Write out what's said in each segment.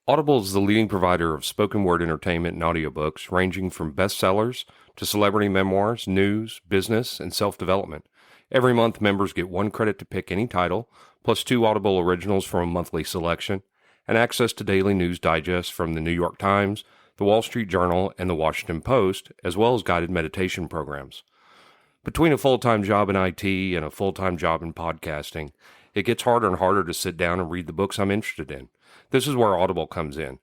Audible is the leading provider of spoken word entertainment and audiobooks, ranging from bestsellers to celebrity memoirs, news, business, and self-development. Every month, members get 1 credit to pick any title, plus 2 Audible originals from a monthly selection, and access to daily news digests from the New York Times, the Wall Street Journal, and the Washington Post, as well as guided meditation programs. Between a full-time job in IT and a full-time job in podcasting, it gets harder and harder to sit down and read the books I'm interested in. This is where Audible comes in.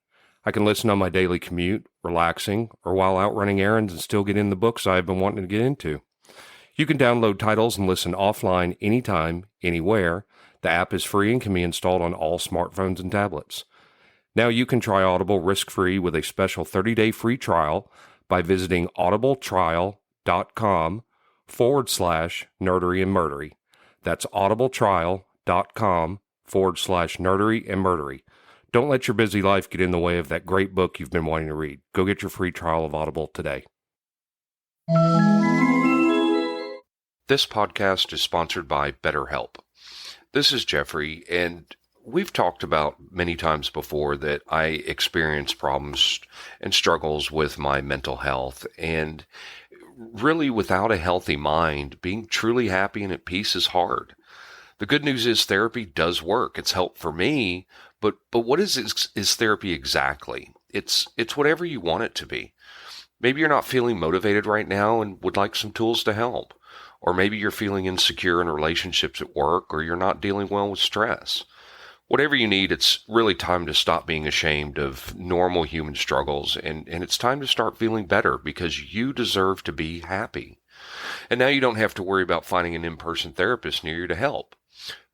I can listen on my daily commute, relaxing, or while out running errands and still get in the books I've been wanting to get into. You can download titles and listen offline anytime, anywhere. The app is free and can be installed on all smartphones and tablets. Now you can try Audible risk-free with a special 30-day free trial by visiting audibletrial.com/nerdery and murdery. That's audibletrial.com/nerdery and murdery. Don't let your busy life get in the way of that great book you've been wanting to read. Go get your free trial of Audible today. This podcast is sponsored by BetterHelp. This is Jeffrey, and we've talked about many times before that I experience problems and struggles with my mental health, and really without a healthy mind, being truly happy and at peace is hard. The good news is therapy does work. It's helped for me, but what is therapy exactly? It's whatever you want it to be. Maybe you're not feeling motivated right now and would like some tools to help. Or maybe you're feeling insecure in relationships at work, or you're not dealing well with stress. Whatever you need, it's really time to stop being ashamed of normal human struggles, and it's time to start feeling better because you deserve to be happy. And now you don't have to worry about finding an in-person therapist near you to help.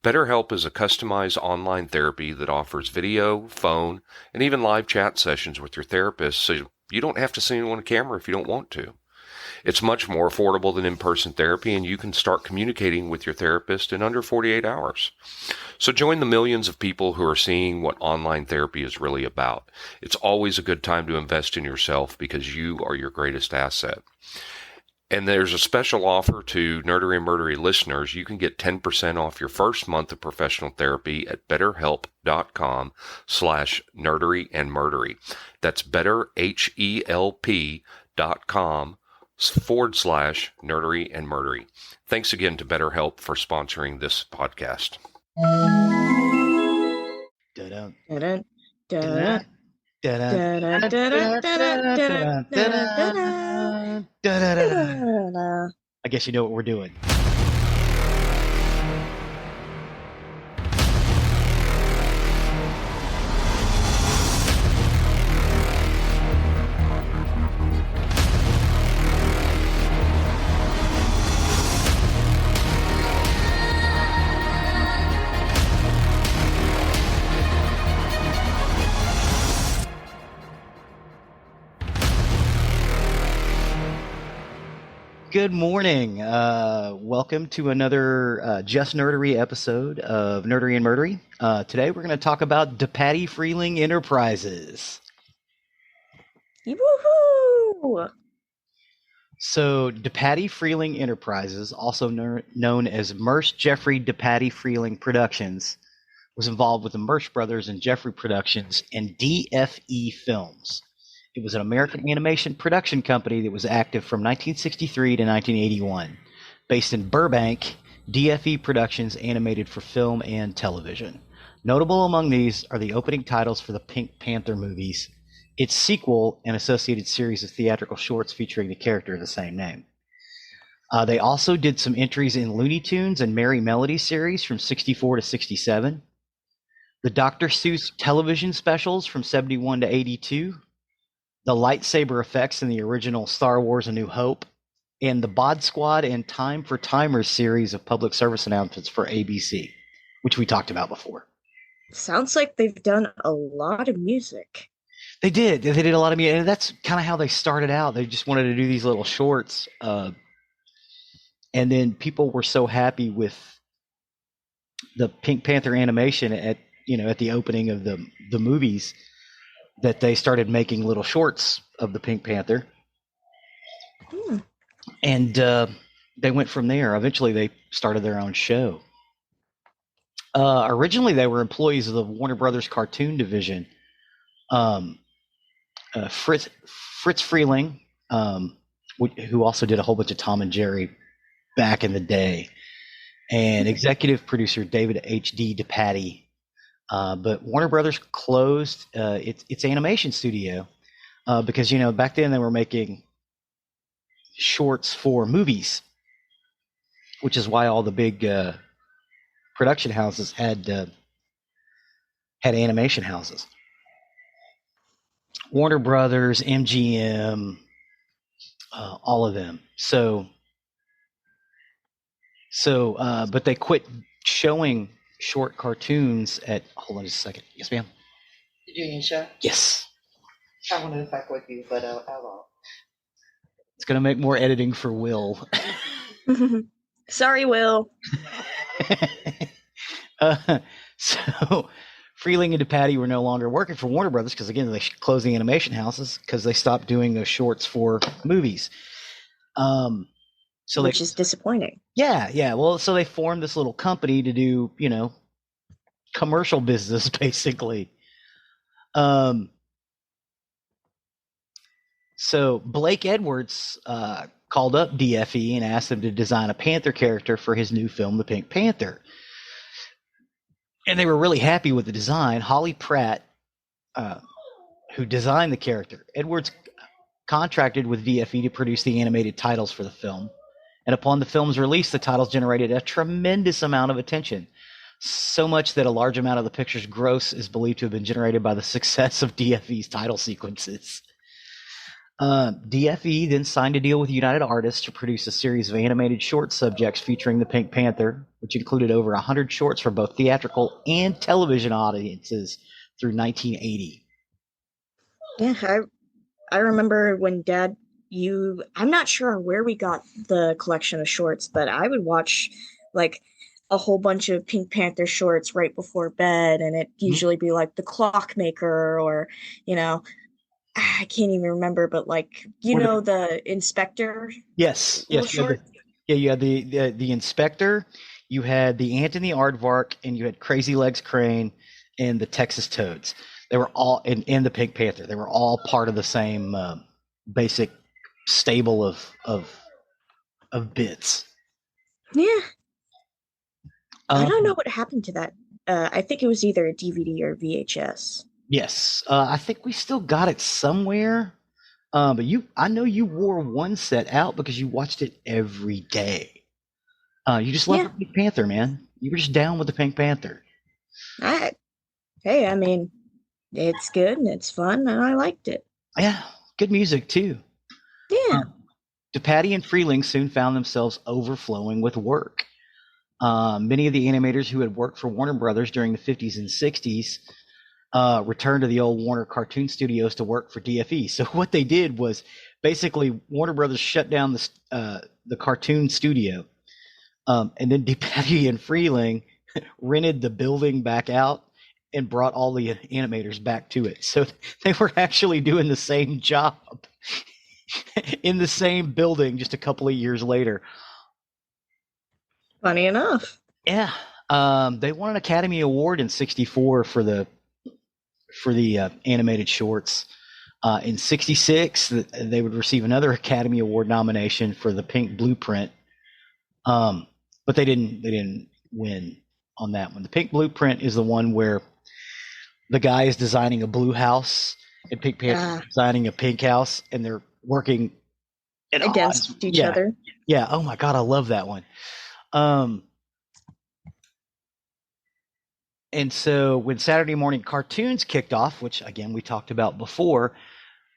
BetterHelp is a customized online therapy that offers video, phone, and even live chat sessions with your therapist, so you don't have to see anyone on camera if you don't want to. It's much more affordable than in-person therapy, and you can start communicating with your therapist in under 48 hours. So join the millions of people who are seeing what online therapy is really about. It's always a good time to invest in yourself because you are your greatest asset. And there's a special offer to Nerdery and Murdery listeners. You can get 10% off your first month of professional therapy at betterhelp.com/nerdery and murdery. That's betterhelp.com/nerdery and murdery. Thanks again to BetterHelp for sponsoring this podcast. Dun-dun. Dun-dun, Dun-dun. dun-dun, Dun-dun. dun-dun, dun-dun, dun-dun, Dun-dun. dun-dun. I guess you know what we're doing. Good morning. Welcome to another Just Nerdery episode of Nerdery and Murdery. Today we're going to talk about DePatie Freleng Enterprises. Woohoo! So DePatie Freleng Enterprises, also known as Merce Jeffrey DePatie Freleng Productions, was involved with the Merce Brothers and Jeffrey Productions and DFE Films. It was an American animation production company that was active from 1963 to 1981. Based in Burbank, DFE Productions animated for film and television. Notable among these are the opening titles for the Pink Panther movies, its sequel, and associated series of theatrical shorts featuring the character of the same name. They also did some entries in Looney Tunes and Merry Melody series from 64 to 67. The Dr. Seuss television specials from 71 to 82. The lightsaber effects in the original Star Wars A New Hope, and the Bod Squad and Time for Timers series of public service announcements for ABC, which we talked about before. Sounds like they've done a lot of music. They did. They did a lot of music, and that's kind of how they started out. They just wanted to do these little shorts, and then people were so happy with the Pink Panther animation at the opening of the movies that they started making little shorts of the Pink Panther. And they went from there. Eventually, they started their own show. Originally, they were employees of the Warner Brothers cartoon division, Um, Fritz Freleng, who also did a whole bunch of Tom and Jerry back in the day, and executive producer David H.D. DePatie. But Warner Brothers closed its animation studio because, back then they were making shorts for movies, which is why all the big production houses had animation houses. Warner Brothers, MGM, all of them. But they quit showing short cartoons at. Hold on just a second. Yes, ma'am. You're doing a show? Yes. I wanted to back with you, but I won't. It's going to make more editing for Will. Sorry, Will. So Freleng and DePatie were no longer working for Warner Brothers because, again, they closed the animation houses because they stopped doing those shorts for movies. Which is disappointing. Yeah. Well, so they formed this little company to do, commercial business, basically. So Blake Edwards called up DFE and asked them to design a Panther character for his new film, The Pink Panther. And they were really happy with the design. Holly Pratt, who designed the character, Edwards contracted with DFE to produce the animated titles for the film. And upon the film's release, the titles generated a tremendous amount of attention. So much that a large amount of the picture's gross is believed to have been generated by the success of DFE's title sequences. DFE then signed a deal with United Artists to produce a series of animated short subjects featuring the Pink Panther, which included over 100 shorts for both theatrical and television audiences through 1980. Yeah, I remember when Dad, I'm not sure where we got the collection of shorts, but I would watch like a whole bunch of Pink Panther shorts right before bed, and it usually be like the Clockmaker or, I can't even remember, but the Inspector. Yes. Short. You had the Inspector, you had the Ant and the Aardvark, and you had Crazy Legs Crane and the Texas Toads. They were all in the Pink Panther. They were all part of the same basic stable of bits. Yeah. I don't know what happened to that. I think it was either a DVD or VHS. Yes, I think we still got it somewhere. But I know you wore one set out because you watched it every day. You just loved the Pink Panther, man. You were just down with the Pink Panther. I mean, it's good and it's fun, and I liked it. Yeah, good music too. Yeah. DePatie and Freleng soon found themselves overflowing with work. Many of the animators who had worked for Warner Brothers during the 50s and 60s returned to the old Warner Cartoon Studios to work for DFE. So what they did was basically Warner Brothers shut down the cartoon studio, and then DePatie and Freleng rented the building back out and brought all the animators back to it. So they were actually doing the same job in the same building just a couple of years later. Funny enough. Yeah. They won an Academy Award in '64 for the animated shorts. In '66, they would receive another Academy Award nomination for the Pink Blueprint, but they didn't win on that one. The Pink Blueprint is the one where the guy is designing a blue house and Pink Panther is designing a pink house, and they're working against each other. Yeah. Oh my God, I love that one. And so when Saturday morning cartoons kicked off, which again we talked about before,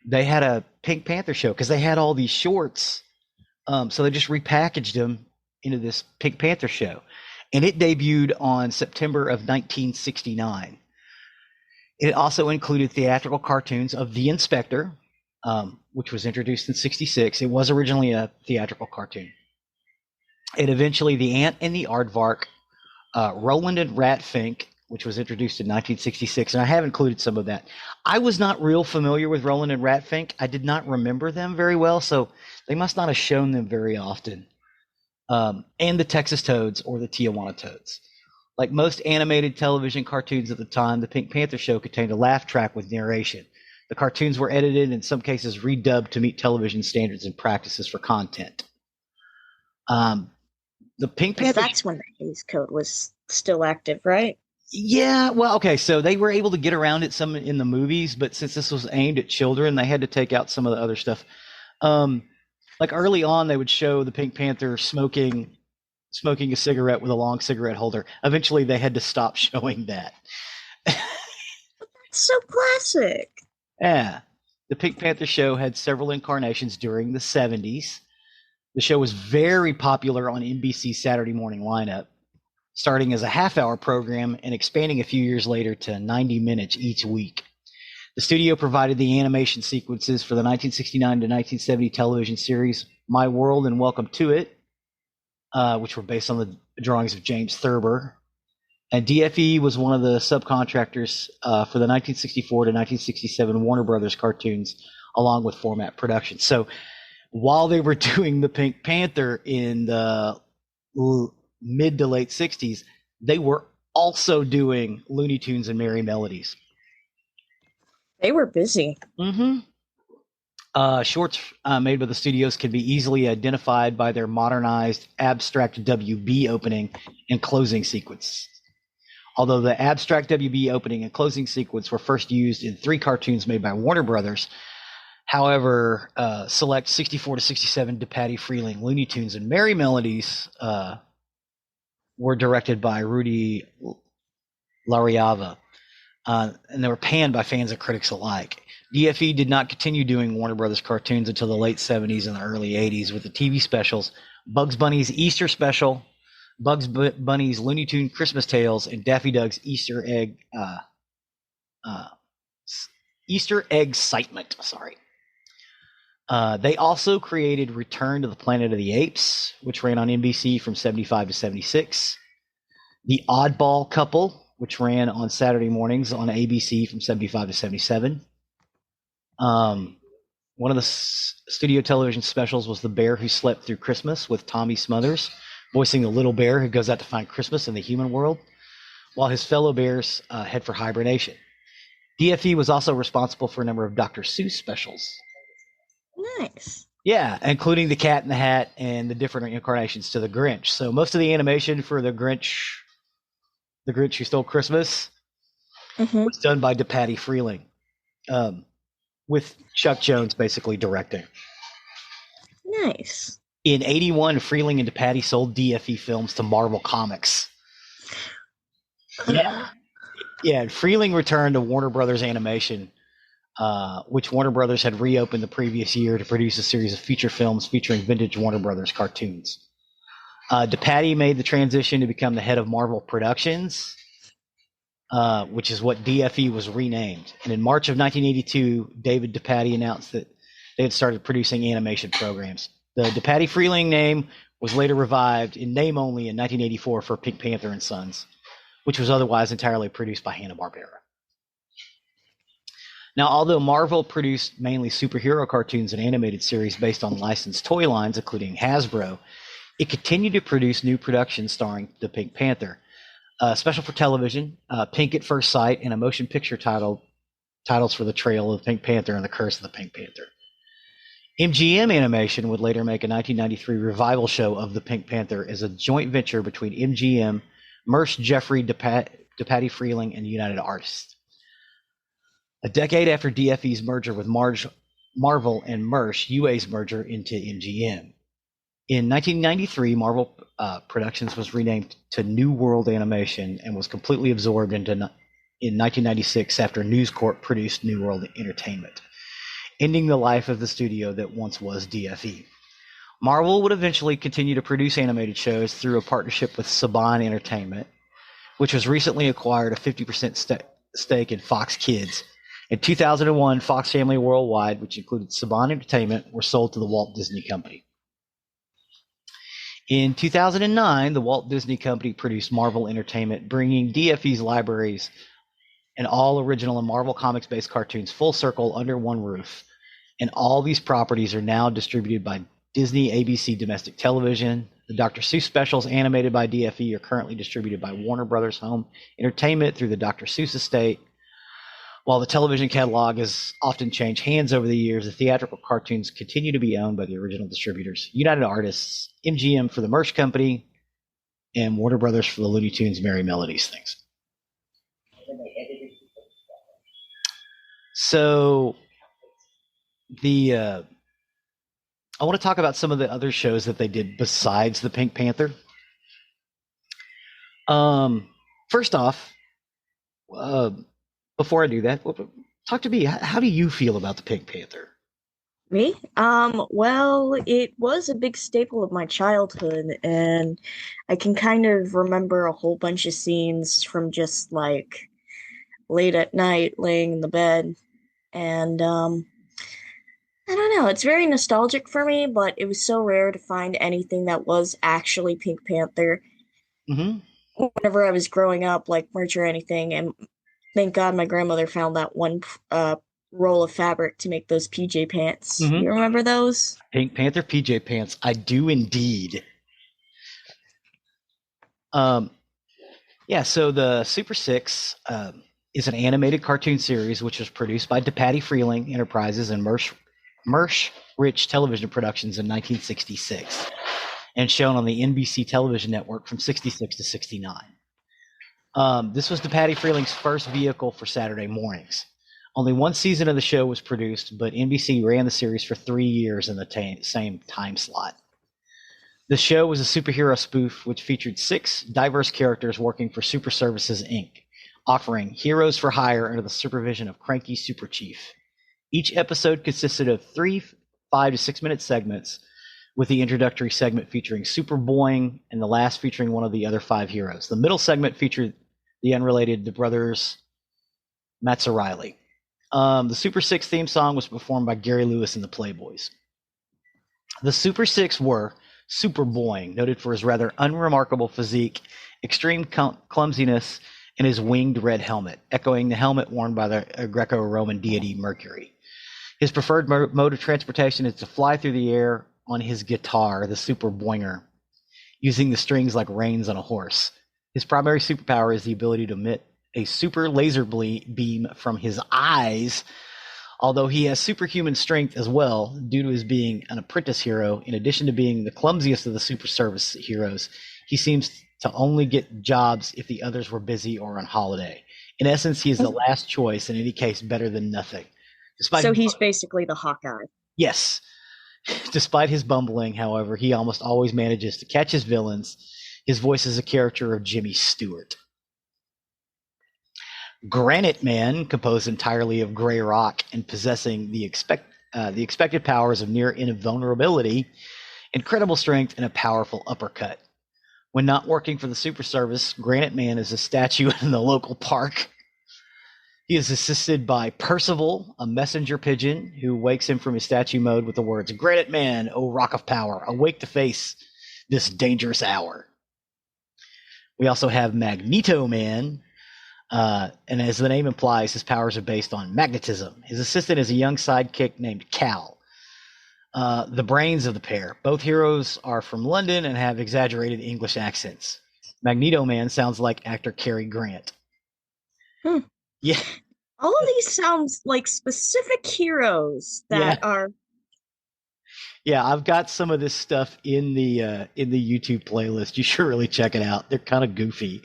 they had a Pink Panther show because they had all these shorts. So they just repackaged them into this Pink Panther show. And it debuted on September of 1969. It also included theatrical cartoons of The Inspector, which was introduced in '66. It was originally a theatrical cartoon. And eventually The Ant and the Aardvark, Roland and Ratfink, which was introduced in 1966. And I have included some of that. I was not real familiar with Roland and Ratfink. I did not remember them very well, so they must not have shown them very often. And the Texas Toads or the Tijuana Toads. Like most animated television cartoons at the time, the Pink Panther show contained a laugh track with narration. The cartoons were edited and in some cases redubbed to meet television standards and practices for content. The Pink Panther. That's when the Hays Code was still active, right? Yeah, well, okay, so they were able to get around it some in the movies, but since this was aimed at children, they had to take out some of the other stuff. Like early on, they would show the Pink Panther smoking a cigarette with a long cigarette holder. Eventually, they had to stop showing that. So classic. Yeah. The Pink Panther show had several incarnations during the 70s. The show was very popular on NBC's Saturday morning lineup, starting as a half-hour program and expanding a few years later to 90 minutes each week. The studio provided the animation sequences for the 1969 to 1970 television series My World and Welcome to It, which were based on the drawings of James Thurber. And DFE was one of the subcontractors for the 1964 to 1967 Warner Brothers cartoons, along with Format Productions. So while they were doing the Pink Panther in the mid to late 60s, they were also doing Looney Tunes and Merry Melodies. They were busy. Shorts made by the studios can be easily identified by their modernized abstract WB opening and closing sequence. Although the abstract WB opening and closing sequence were first used in 3 cartoons made by Warner Brothers, however, select 64 to 67 DePatie Freleng Looney Tunes and Merry Melodies were directed by Rudy Lariava, and they were panned by fans and critics alike. DFE did not continue doing Warner Brothers cartoons until the late 70s and the early 80s with the TV specials Bugs Bunny's Easter Special, Bugs Bunny's Looney Tune Christmas Tales, and Daffy Duck's Easter Egg Excitement. Sorry. They also created Return to the Planet of the Apes, which ran on NBC from 75 to 76. The Oddball Couple, which ran on Saturday mornings on ABC from 75 to 77. One of the studio television specials was The Bear Who Slept Through Christmas with Tommy Smothers, voicing the little bear who goes out to find Christmas in the human world, while his fellow bears head for hibernation. DFE was also responsible for a number of Dr. Seuss specials. Nice. Yeah, including the Cat in the Hat and the different incarnations to the Grinch. So most of the animation for the Grinch Who Stole Christmas, was done by DePatie Freleng, with Chuck Jones basically directing. Nice. In 81, Freleng and DePatie sold DFE films to Marvel Comics. Yeah. Yeah, Freleng returned to Warner Brothers Animation, which Warner Brothers had reopened the previous year to produce a series of feature films featuring vintage Warner Brothers cartoons. DePatie made the transition to become the head of Marvel Productions, which is what DFE was renamed. And in March of 1982, David DePatie announced that they had started producing animation programs. The DePatie Freleng name was later revived in name only in 1984 for Pink Panther and Sons, which was otherwise entirely produced by Hanna-Barbera. Now, although Marvel produced mainly superhero cartoons and animated series based on licensed toy lines, including Hasbro, it continued to produce new productions starring the Pink Panther. Special for television, Pink at First Sight, and a motion picture titles for The Trail of the Pink Panther and The Curse of the Pink Panther. MGM Animation would later make a 1993 revival show of the Pink Panther as a joint venture between MGM, Merce Jeffrey DePatie Freleng, and United Artists. A decade after DFE's merger with Marvel and Merce, UA's merger into MGM. In 1993, Marvel Productions was renamed to New World Animation and was completely absorbed in 1996 after News Corp produced New World Entertainment, ending the life of the studio that once was DFE. Marvel would eventually continue to produce animated shows through a partnership with Saban Entertainment, which was recently acquired a 50% stake in Fox Kids. In 2001, Fox Family Worldwide, which included Saban Entertainment, were sold to the Walt Disney Company. In 2009, the Walt Disney Company produced Marvel Entertainment, bringing DFE's libraries and all original and Marvel Comics-based cartoons full circle under one roof. And all these properties are now distributed by Disney ABC Domestic Television, The Dr. Seuss specials animated by DFE are currently distributed by Warner Brothers Home Entertainment through the Dr. Seuss estate. While the television catalog has often changed hands over the years, the theatrical cartoons continue to be owned by the original distributors, United Artists, MGM for the Merch Company, and Warner Brothers for the Looney Tunes Merry Melodies things. So I want to talk about some of the other shows that they did besides the Pink Panther. First off, before I do that, talk to me. How do you feel about the Pink Panther? Me? Well, it was a big staple of my childhood, and I can kind of remember a whole bunch of scenes from just like late at night laying in the bed. And I don't know, it's very nostalgic for me, but it was so rare to find anything that was actually Pink Panther Mm-hmm. whenever I was growing up, like merch or anything. And thank God my grandmother found that one roll of fabric to make those PJ pants. Mhm. You remember those? Pink Panther PJ pants. I do indeed. Yeah, so the Super Six is an animated cartoon series which was produced by DePatie Freleng Enterprises and Mersh Rich Television Productions in 1966 and shown on the NBC television network from 66 to 69. This was DePatie Freleng's first vehicle for Saturday mornings. Only one season of the show was produced, but NBC ran the series for 3 years in the same time slot. The show was a superhero spoof which featured 6 diverse characters working for Super Services, Inc., offering heroes for hire under the supervision of Cranky Super Chief. Each episode consisted of 3 5 to 6 minute segments, with the introductory segment featuring Super Boing and the last featuring one of the other 5 heroes. The middle segment featured the unrelated The Brothers Mazzarelli. The Super Six theme song was performed by Gary Lewis and the Playboys. The Super Six were Super Boing, noted for his rather unremarkable physique, extreme clumsiness, and his winged red helmet, echoing the helmet worn by the Greco-Roman deity Mercury. His preferred mode of transportation is to fly through the air on his guitar, the Super Boinger, using the strings like reins on a horse. His primary superpower is the ability to emit a super laser beam from his eyes, although he has superhuman strength as well due to his being an apprentice hero. In addition to being the clumsiest of the super service heroes, he seems to only get jobs if the others were busy or on holiday. In essence, he is the last choice, in any case better than nothing. So he's basically the Hawkeye. Yes. Despite his bumbling, however, he almost always manages to catch his villains. His voice is a character of Jimmy Stewart. Granite Man, composed entirely of gray rock and possessing the expected powers of near invulnerability, incredible strength, and a powerful uppercut. When not working for the Super Service, Granite Man is a statue in the local park. He is assisted by Percival, a messenger pigeon, who wakes him from his statue mode with the words, "Granite Man, O Rock of Power, awake to face this dangerous hour." We also have Magneto Man, and as the name implies, his powers are based on magnetism. His assistant is a young sidekick named Cal, the brains of the pair. Both heroes are from London and have exaggerated English accents. Magneto Man sounds like actor Cary Grant. Yeah. All of these sounds like specific heroes that are. Yeah, I've got some of this stuff in the YouTube playlist. You should really check it out. They're kind of goofy.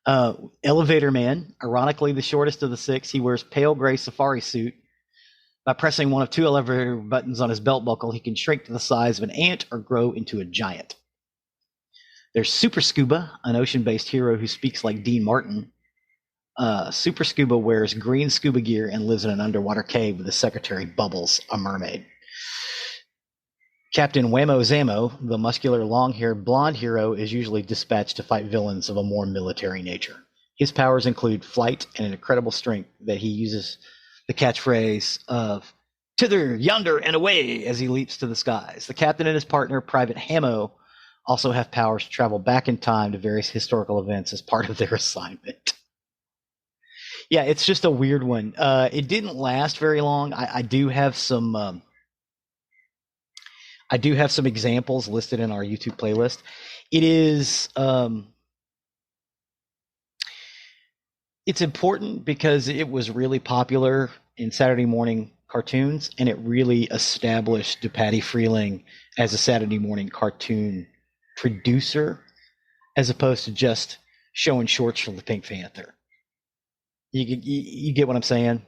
Elevator Man, ironically the shortest of the 6, he wears pale gray safari suit. By pressing one of 2 elevator buttons on his belt buckle, he can shrink to the size of an ant or grow into a giant. There's Super Scuba, an ocean-based hero who speaks like Dean Martin. Super Scuba wears green scuba gear and lives in an underwater cave with his secretary Bubbles, a mermaid. Captain Whammo Zammo, the muscular, long-haired, blonde hero, is usually dispatched to fight villains of a more military nature. His powers include flight and an incredible strength that he uses the catchphrase of "Thither, yonder, and away" as he leaps to the skies. The captain and his partner, Private Hammo, also have powers to travel back in time to various historical events as part of their assignment. Yeah, it's just a weird one. It didn't last very long. I do have some I do have some examples listed in our YouTube playlist. It is it's important because it was really popular in Saturday morning cartoons, and it really established DePatie Freleng as a Saturday morning cartoon producer, as opposed to just showing shorts from the Pink Panther. You get what I'm saying?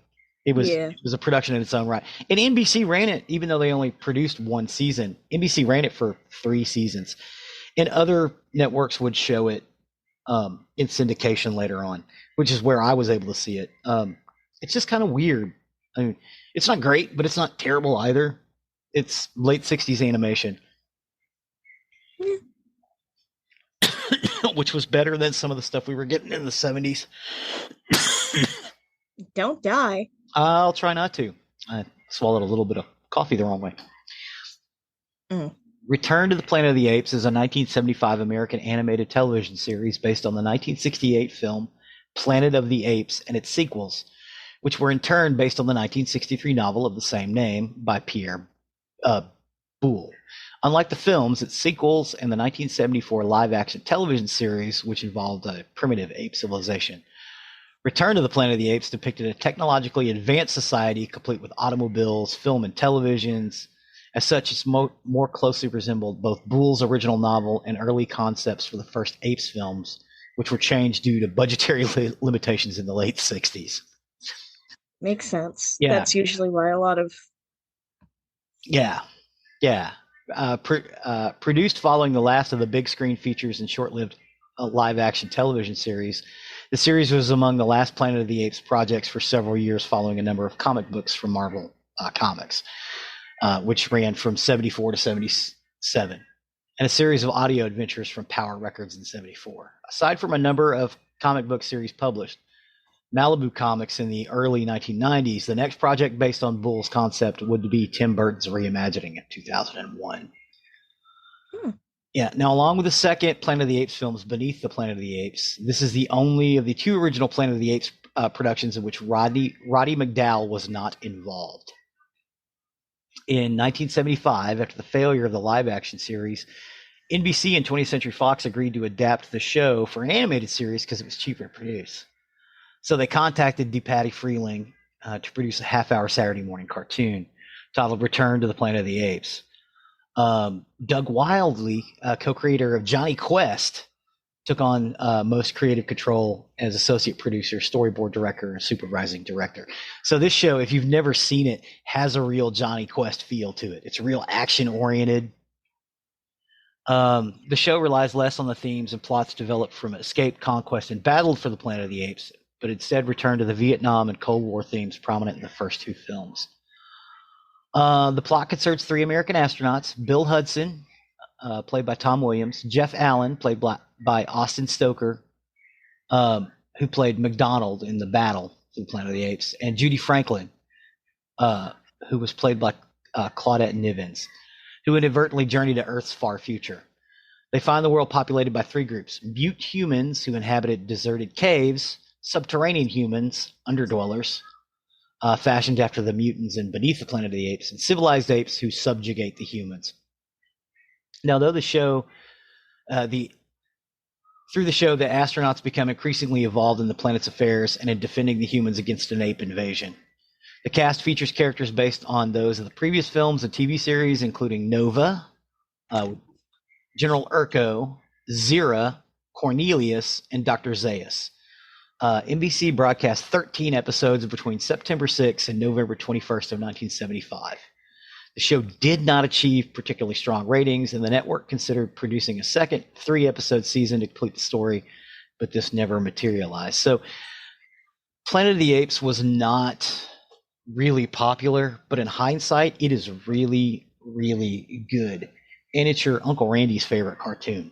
It was a production in its own right. And NBC ran it, even though they only produced one season. NBC ran it for 3 seasons. And other networks would show it in syndication later on, which is where I was able to see it. It's just kind of weird. I mean, it's not great, but it's not terrible either. It's late 60s animation. Which was better than some of the stuff we were getting in the 70s. Don't die. I'll try not to. I swallowed a little bit of coffee the wrong way. Return to the Planet of the Apes is a 1975 American animated television series based on the 1968 film Planet of the Apes and its sequels, which were in turn based on the 1963 novel of the same name by Pierre Boulle. Unlike the films, its sequels and the 1974 live-action television series, which involved a primitive ape civilization. Return to the Planet of the Apes depicted a technologically advanced society complete with automobiles, film and televisions. As such, it's more closely resembled both Boulle's original novel and early concepts for the first Apes films, which were changed due to budgetary limitations in the late 60s. Makes sense. Yeah. That's usually why a lot of... Yeah. Produced following the last of the big screen features and short-lived live-action television series, the series was among the last Planet of the Apes projects for several years, following a number of comic books from Marvel Comics, which ran from 74 to 77, and a series of audio adventures from Power Records in 74. Aside from a number of comic book series published, Malibu Comics in the early 1990s, the next project based on Boulle's concept would be Tim Burton's reimagining in 2001. Yeah. Now, along with the second Planet of the Apes films, Beneath the Planet of the Apes, this is the only of the 2 original Planet of the Apes productions in which Roddy McDowall was not involved. In 1975, after the failure of the live-action series, NBC and 20th Century Fox agreed to adapt the show for an animated series because it was cheaper to produce. So they contacted DePatie Freleng to produce a half-hour Saturday morning cartoon titled Return to the Planet of the Apes. Doug Wildley, co-creator of Johnny Quest, took on most creative control as associate producer, storyboard director, and supervising director. So this show, if you've never seen it, has a real Johnny Quest feel to it. It's real action-oriented. The show relies less on the themes and plots developed from escape, conquest, and battle for the Planet of the Apes, but instead returned to the Vietnam and Cold War themes prominent in the first 2 films. The plot concerns 3 American astronauts: Bill Hudson, played by Tom Williams; Jeff Allen, played by Austin Stoker, who played McDonald in the battle for the Planet of the Apes; and Judy Franklin, who was played by Claudette Nivens, who inadvertently journeyed to Earth's far future. They find the world populated by 3 groups: mute humans who inhabited deserted caves, subterranean humans, underdwellers, fashioned after the mutants in Beneath the Planet of the Apes, and civilized apes who subjugate the humans. Now, though the show, through the show, the astronauts become increasingly involved in the planet's affairs and in defending the humans against an ape invasion. The cast features characters based on those of the previous films and TV series, including Nova, General Urko, Zira, Cornelius, and Dr. Zaius. NBC broadcast 13 episodes between September 6 and November 21st of 1975. The show did not achieve particularly strong ratings, and the network considered producing a second 3-episode season to complete the story, but this never materialized. So Planet of the Apes was not really popular, but in hindsight, it is really, really good. And it's your Uncle Randy's favorite cartoon.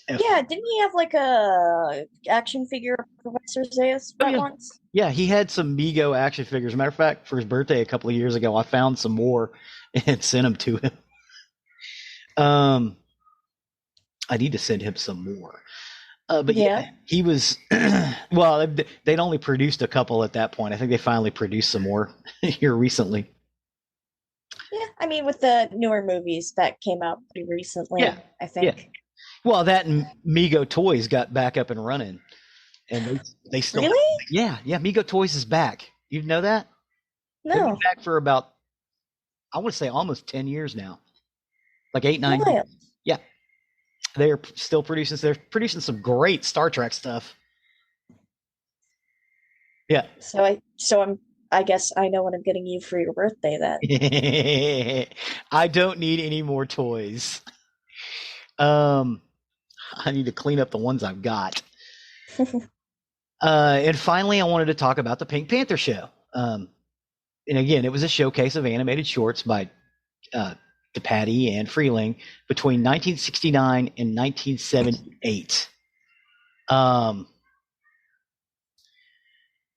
Yeah, didn't he have like a action figure of Professor Zaius once? Yeah, he had some Mego action figures. Matter of fact, for his birthday a couple of years ago, I found some more and sent them to him. I need to send him some more. But yeah, he was, well, they'd only produced a couple at that point. I think they finally produced some more here recently. Yeah, I mean, with the newer movies that came out pretty recently, Yeah, I think. Well, that and Mego Toys got back up and running, and they still Really? yeah Mego Toys is back. You know that? They've been No. back for about, I want to say, almost 10 years now, like 8, 9 Wild. years. Yeah, they're still producing. They're producing some great Star Trek stuff. Yeah. I guess I know what I'm getting you for your birthday then. I don't need any more toys. I need to clean up the ones I've got. And finally, I wanted to talk about the Pink Panther show. And again, it was a showcase of animated shorts by DePatie and Freleng between 1969 and 1978.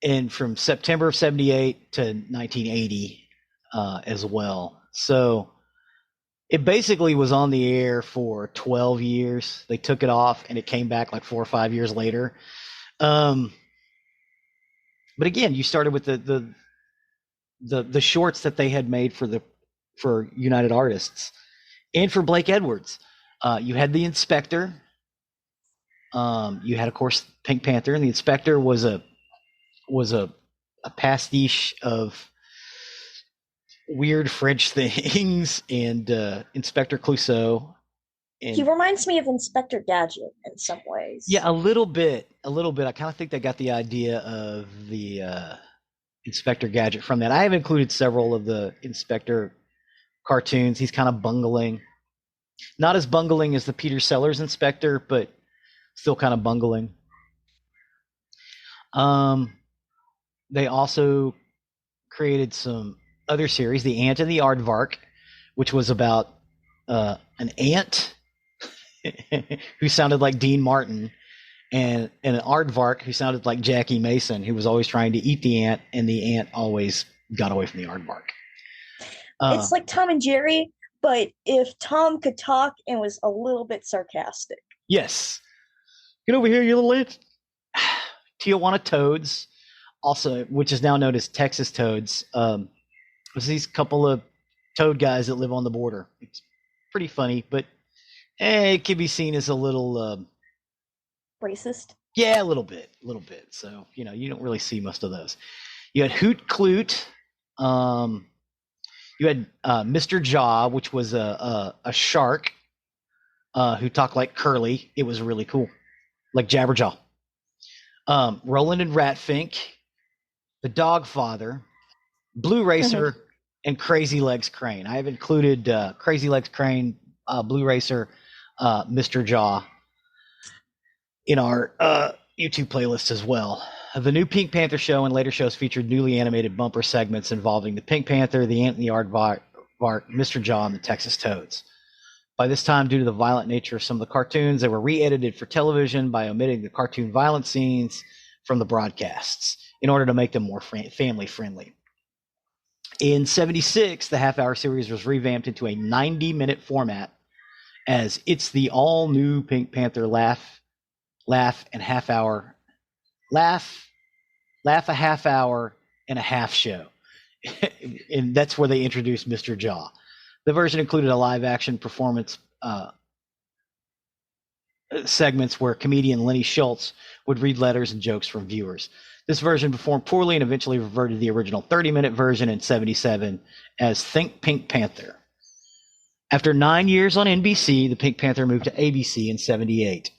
And from September of 78 to 1980 as well. So it basically was on the air for 12 years. They took it off and it came back like 4 or 5 years later. But again, you started with the shorts that they had made for United Artists and for Blake Edwards. You had the Inspector. You had, of course, Pink Panther, and the Inspector was a pastiche of weird French things and Inspector Clouseau. And He reminds me of Inspector Gadget in some ways. yeah, a little bit. I kind of think they got the idea of the Inspector Gadget from that. I have included several of the Inspector cartoons. He's kind of bungling. Not as bungling as the Peter Sellers Inspector, but still kind of bungling. They also created some other series, The Ant and the Aardvark, which was about an ant who sounded like Dean Martin, and an aardvark who sounded like Jackie Mason, who was always trying to eat the ant, and the ant always got away from the aardvark. It's like Tom and Jerry, but if Tom could talk and was a little bit sarcastic. Yes. Get over here, you little ant. Tijuana Toads, also, which is now known as Texas Toads. Was these couple of toad guys that live on the border. It's pretty funny, but it can be seen as a little Racist? Yeah, a little bit. So, you don't really see most of those. You had Hoot Kloot. You had Mr. Jaw, which was a shark who talked like Curly. It was really cool, like Jabberjaw. Roland and Ratfink, the Dog Father, Blue Racer, and Crazy Legs Crane. I have included Crazy Legs Crane, Blue Racer, Mr. Jaw in our YouTube playlist as well. The new Pink Panther show and later shows featured newly animated bumper segments involving the Pink Panther, the Ant and the Aardvark, Mr. Jaw, and the Texas Toads. By this time, due to the violent nature of some of the cartoons, they were re-edited for television by omitting the cartoon violent scenes from the broadcasts in order to make them more family-friendly. In 76, the half-hour series was revamped into a 90-minute format as It's the All-New Pink Panther laugh a half hour and a half show. And that's where they introduced Mr. Jaw. The version included a live-action performance segments where comedian Lenny Schultz would read letters and jokes from viewers. This version performed poorly and eventually reverted to the original 30-minute version in 77 as Think Pink Panther. After 9 years on NBC, the Pink Panther moved to ABC in 78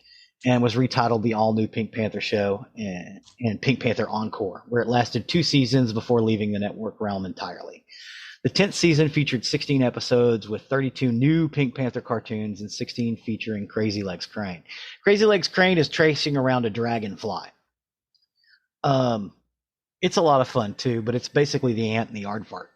and was retitled The All-New Pink Panther Show and Pink Panther Encore, where it lasted 2 seasons before leaving the network realm entirely. The 10th season featured 16 episodes with 32 new Pink Panther cartoons and 16 featuring Crazy Legs Crane. Crazy Legs Crane is tracing around a dragonfly. It's a lot of fun too, but it's basically the ant and the aardvark.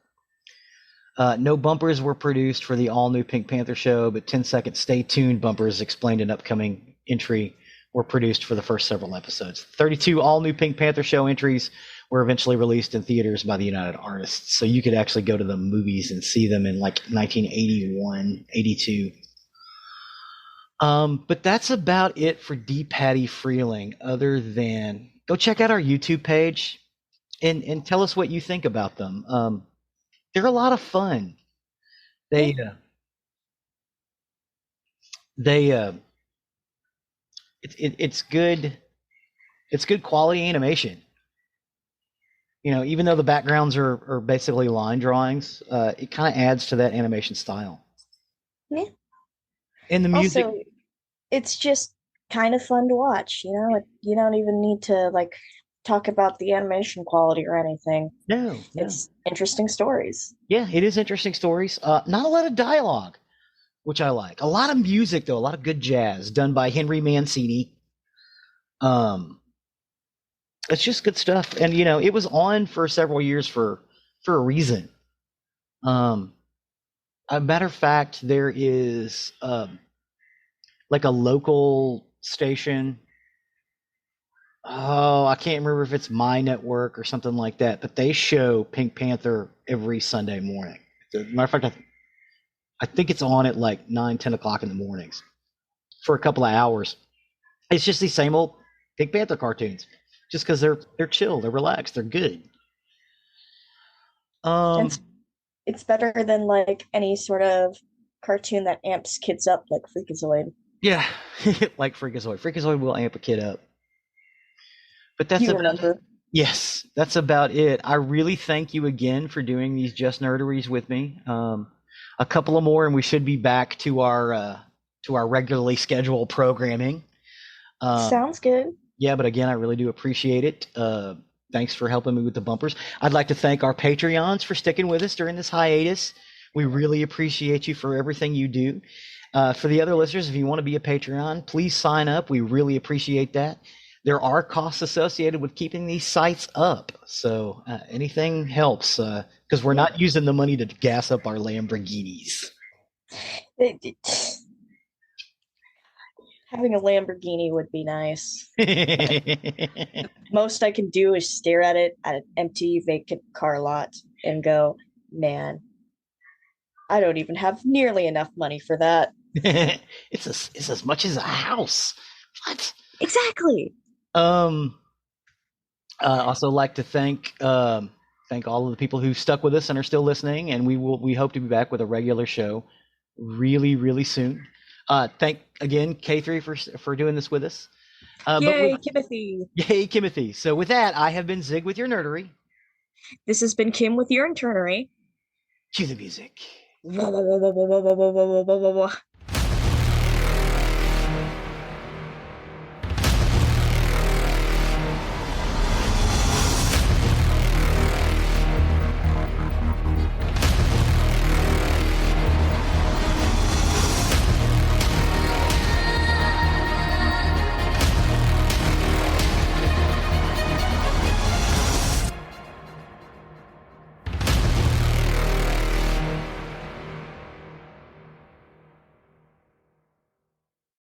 No bumpers were produced for the all-new Pink Panther show, but 10-second stay tuned bumpers explained in upcoming entry were produced for the first several episodes. 32 all-new Pink Panther show entries were eventually released in theaters by the United Artists, so you could actually go to the movies and see them in like 1981, 82. But that's about it for DePatie Freleng, other than go check out our YouTube page and tell us what you think about them. They're a lot of fun. They they it's good. It's good quality animation. Even though the backgrounds are basically line drawings, it kind of adds to that animation style. Yeah. And the music. Also, it's just kind of fun to watch. You don't even need to talk about the animation quality or anything. No. It's interesting stories. Yeah, it is interesting stories. Not a lot of dialogue, which I like. A lot of music, though. A lot of good jazz done by Henry Mancini. It's just good stuff. And, it was on for several years for a reason. A matter of fact, there is like a local station. Oh, I can't remember if it's My Network or something like that, but they show Pink Panther every Sunday morning. As a matter of fact, I think it's on at like 9, 10 o'clock in the mornings for a couple of hours. It's just these same old Pink Panther cartoons, just because they're chill, they're relaxed, they're good. It's better than any sort of cartoon that amps kids up, like Freakazoid. Yeah, like Freakazoid. Freakazoid will amp a kid up. But that's remember. Yes, that's about it. I really thank you again for doing these Just Nerderies with me. A couple of more, and we should be back to our regularly scheduled programming. Sounds good. Yeah, but again, I really do appreciate it. Thanks for helping me with the bumpers. I'd like to thank our Patreons for sticking with us during this hiatus. We really appreciate you for everything you do. For the other listeners, if you want to be a Patreon, please sign up. We really appreciate that. There are costs associated with keeping these sites up, so anything helps, because we're not using the money to gas up our Lamborghinis. Having a Lamborghini would be nice. Most I can do is stare at it at an empty, vacant car lot and go, man, I don't even have nearly enough money for that. It's as much as a house. What? Exactly. Also like to thank all of the people who stuck with us and are still listening, and we hope to be back with a regular show really, really soon. Thank again K3 for doing this with us. Yay, Kimothy. Yay, Kimothy. So with that, I have been Zig with your Nerdery. This has been Kim with your Internery. Cue the music.